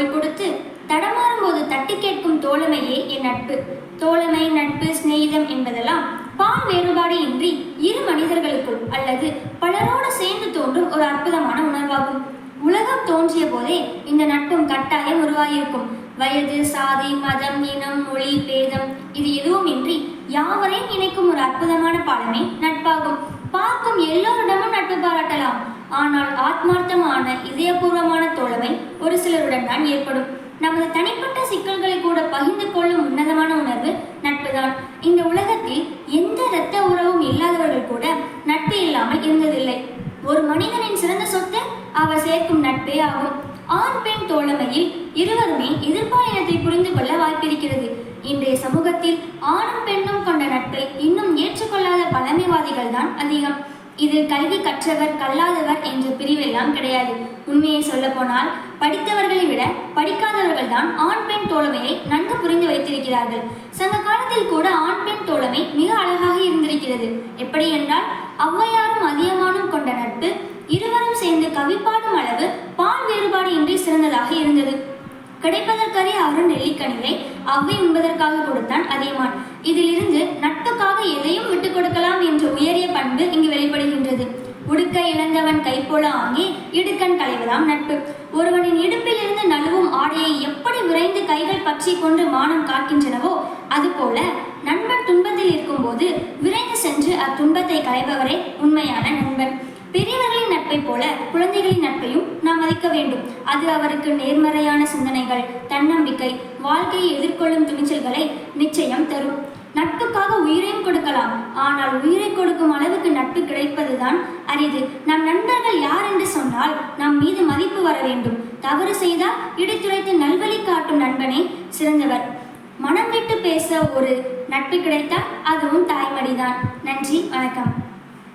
தோள் கொடுத்து தடமாறும் போது தட்டி கேட்கும் தோழமையே என் நட்பு. தோழமை, நட்பு, சிநேகிதம் என்பதெல்லாம் பால் வேறுபாடு இன்றி இரு மனிதர்களுக்குள் அல்லது பலரோடு சேர்ந்து தோன்றும் ஒரு அற்புதமான உணர்வாகும். உலகம் தோன்றிய போதே இந்த நட்பும் கட்டாயம் உருவாகியிருக்கும். வயது, சாதி, மதம், இனம், மொழி, பேதம் இது எதுவும் இன்றி யாவரையும் இணைக்கும் ஒரு அற்புதமான பாலமே நட்பாகும். பார்க்கும் எல்லோரிடமும் நட்பு பாராட்டலாம். ஆனால் ஆத்மார்த்தமான இதயபூர்வமான தோழமை ஒரு சிலருடன் தான் ஏற்படும். நமது தனிப்பட்ட சிக்கல்களை கூட பகிர்ந்து கொள்ளும் உன்னதமான உணர்வு நட்புதான். இந்த உலகத்தில் எந்த இரத்த உறவும் இல்லாதவர்கள் கூட நட்பு இல்லாமல் இருந்ததில்லை. ஒரு மனிதனின் சிறந்த சொத்து அவர் சேர்க்கும் நட்பே ஆகும். ஆண் பெண் தோழமையில் இருவருமே எதிர்பாலினத்தை புரிந்து கொள்ள வாய்ப்பிருக்கிறது. இன்றைய சமூகத்தில் ஆணும் பெண்ணும் கொண்ட நட்பை இன்னும் ஏற்றுக்கொள்ளாத பழமைவாதிகள் தான் அதிகம். இதில் கல்வி கற்றவர் கல்லாதவர் என்ற பிரிவெல்லாம் கிடையாது. உண்மையை சொல்ல போனால் படித்தவர்களை விட படிக்காதவர்கள் தான் ஆண் பெண் தோழமையை நன்கு புரிந்து வைத்திருக்கிறார்கள். சங்க காலத்தில் கூட ஆண் பெண் தோழமை மிக அழகாக இருந்திருக்கிறது. எப்படி என்றால் ஔவையாரும் அதியமானும் கொண்ட நட்பு இருவரும் சேர்ந்து கவி பாடும் அளவு பால் வேறுபாடு இன்றி சிறந்ததாக இருந்தது. கிடைப்பதற்கரிய அருண் நெல்லிக்கனியை அவ்வை உண்பதற்காக கொடுத்தான் அதியமான். இதிலிருந்து நட்புக்காக எதையும் விட்டுக் கொடுக்கலாம் என்ற உயரிய பண்பு இங்கு வெளிப்படுகின்றது. உடுக்க இழந்தவன் கை போல ஆங்கே இடுக்கண் களைவதாம் நட்பு. ஒருவனின் இடுப்பில் இருந்து நழுவும் ஆடையை எப்படி விரைந்து கைகள் பற்றி கொண்டு மானம் காக்கின்றனவோ அதுபோல நண்பன் துன்பத்தில் இருக்கும் போது விரைந்து சென்று அத்துன்பத்தை களைபவரே உண்மையான நண்பன். பெரியவர்களின் நட்பை போல குழந்தைகளின் நட்பையும் நாம் மதிக்க வேண்டும். அது அவருக்கு நேர்மறையான சிந்தனைகள், தன்னம்பிக்கை, வாழ்க்கையை எதிர்கொள்ளும் துணிச்சல்களை நிச்சயம் தரும். நட்புக்காக உயிரையும் கொடுக்கலாம். ஆனால் உயிரை கொடுக்கும் அளவுக்கு நட்பு கிடைப்பதுதான் அரிது. நம் நண்பர்கள் யார் என்று சொன்னால் நம் மீது மதிப்பு வர வேண்டும். தவறு செய்தால் இடித்துரைத்து நல்வழி காட்டும் நண்பனே சிறந்தவர். மனம் விட்டு பேச ஒரு நட்பு கிடைத்தால் அதுவும் தாய்மடிதான். நன்றி, வணக்கம்.